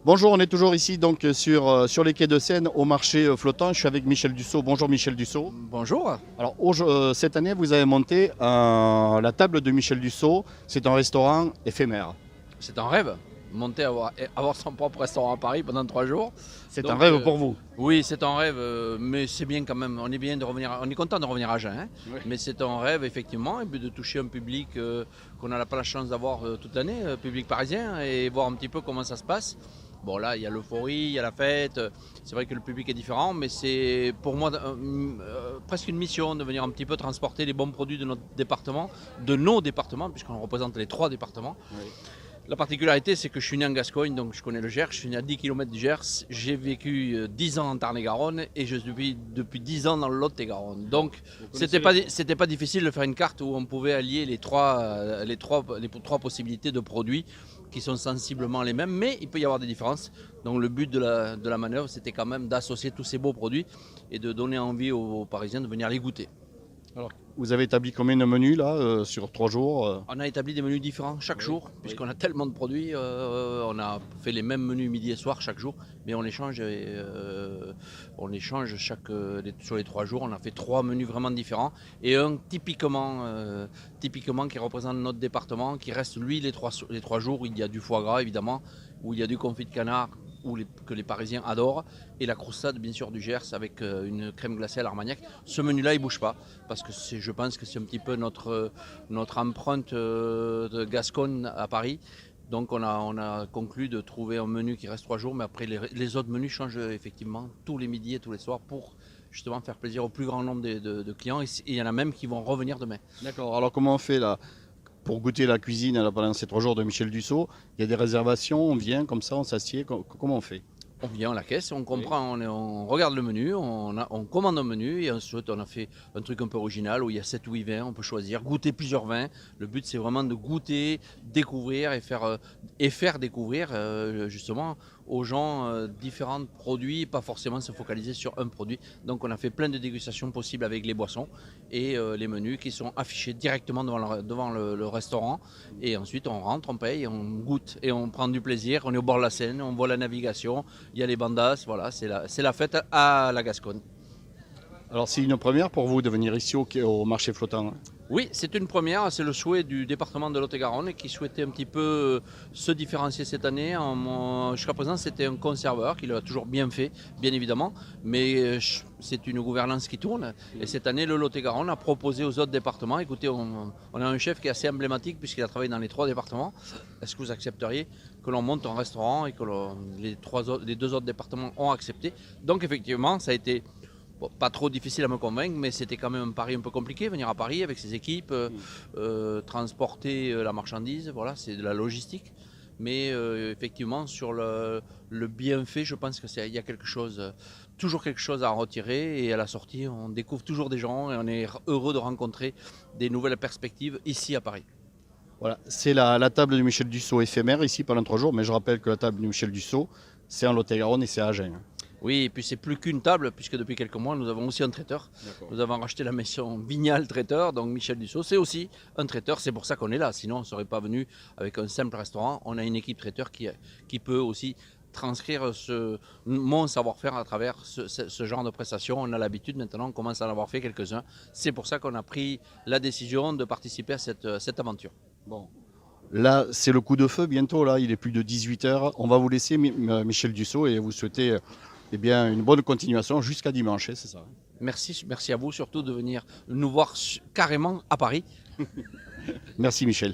Bonjour, on est toujours ici donc sur les quais de Seine au marché flottant. Je suis avec Michel Dussault. Bonjour Michel Dussault. Bonjour. Alors cette année, vous avez monté la table de Michel Dussault. C'est un restaurant éphémère. C'est un rêve, monter, avoir son propre restaurant à Paris pendant 3 jours. C'est un Donc, rêve pour vous. Oui, c'est un rêve, mais c'est bien quand même. On est bien de revenir, on est content de revenir à Agen, hein. Oui. Mais c'est un rêve effectivement, et puis de toucher un public qu'on n'a pas la chance d'avoir toute l'année, public parisien, et voir un petit peu comment ça se passe. Bon là, il y a l'euphorie, il y a la fête. C'est vrai que le public est différent, mais c'est pour moi presque une mission de venir un petit peu transporter les bons produits de notre département, de nos départements, puisqu'on représente les 3 départements. Oui. La particularité, c'est que je suis né en Gascogne, donc je connais le Gers. Je suis né à 10 km du Gers. J'ai vécu 10 ans en Tarn-et-Garonne et je suis depuis 10 ans dans le Lot-et-Garonne. Donc, c'était pas difficile de faire une carte où on pouvait allier les trois possibilités de produits qui sont sensiblement les mêmes, mais il peut y avoir des différences. Donc, le but de la manœuvre, c'était quand même d'associer tous ces beaux produits et de donner envie aux Parisiens de venir les goûter. Alors, vous avez établi combien de menus là sur 3 jours On a établi des menus différents chaque jour, puisqu'on a tellement de produits. On a fait les mêmes menus midi et soir chaque jour, mais on les change, sur les 3 jours. On a fait 3 menus vraiment différents et un typiquement qui représente notre département, qui reste lui les 3 jours. Il y a du foie gras évidemment, où il y a du confit de canard, que les Parisiens adorent, et la croustade bien sûr du Gers avec une crème glacée à l'armagnac. Ce menu-là, il ne bouge pas, parce que je pense que c'est un petit peu notre empreinte de Gascogne à Paris. Donc on a conclu de trouver un menu qui reste 3 jours, mais après les autres menus changent effectivement tous les midis et tous les soirs pour justement faire plaisir au plus grand nombre de clients, et il y en a même qui vont revenir demain. D'accord. Alors comment on fait là pour goûter la cuisine pendant ces 3 jours de Michel Dussault? Il y a des réservations, on vient comme ça, on s'assied. Comment on fait? On vient à la caisse, on comprend, on regarde le menu, on commande un menu, et ensuite on a fait un truc un peu original où il y a 7 ou 8 vins, on peut choisir, goûter plusieurs vins. Le but c'est vraiment de goûter, découvrir et faire découvrir justement aux gens différents produits, pas forcément se focaliser sur un produit. Donc on a fait plein de dégustations possibles avec les boissons et les menus qui sont affichés directement devant le restaurant. Et ensuite on rentre, on paye, on goûte et on prend du plaisir. On est au bord de la Seine, on voit la navigation. Il y a les bandas, voilà, c'est la fête à la Gascogne. Alors c'est une première pour vous de venir ici au marché flottant. Oui, c'est une première, c'est le souhait du département de Lot-et-Garonne qui souhaitait un petit peu se différencier cette année. Jusqu'à présent, c'était un conserveur qui l'a toujours bien fait, bien évidemment, mais c'est une gouvernance qui tourne. Et cette année, le Lot-et-Garonne a proposé aux autres départements, écoutez, on a un chef qui est assez emblématique puisqu'il a travaillé dans les 3 départements. Est-ce que vous accepteriez que l'on monte un restaurant et que les 2 autres départements ont accepté? Donc effectivement, ça a été... Bon, pas trop difficile à me convaincre, mais c'était quand même un pari un peu compliqué, venir à Paris avec ses équipes, transporter la marchandise, voilà, c'est de la logistique. Mais effectivement, sur le bienfait, je pense qu'il y a toujours quelque chose à en retirer. Et à la sortie, on découvre toujours des gens et on est heureux de rencontrer des nouvelles perspectives ici à Paris. Voilà, c'est la table de Michel Dussault éphémère ici pendant 3 jours, mais je rappelle que la table de Michel Dussault, c'est en Lot-et-Garonne et c'est à Agen. Oui, et puis c'est plus qu'une table, puisque depuis quelques mois, nous avons aussi un traiteur. Nous avons racheté la maison Vignal Traiteur, donc Michel Dussault, c'est aussi un traiteur, c'est pour ça qu'on est là. Sinon, on ne serait pas venu avec un simple restaurant. On a une équipe traiteur qui peut aussi transcrire mon savoir-faire à travers ce genre de prestations. On a l'habitude, maintenant, on commence à en avoir fait quelques-uns. C'est pour ça qu'on a pris la décision de participer à cette aventure. Bon. Là, c'est le coup de feu bientôt, là, il est plus de 18h. On va vous laisser, Michel Dussault, et vous souhaiter une bonne continuation jusqu'à dimanche, c'est ça? Merci à vous surtout de venir nous voir carrément à Paris. Merci Michel.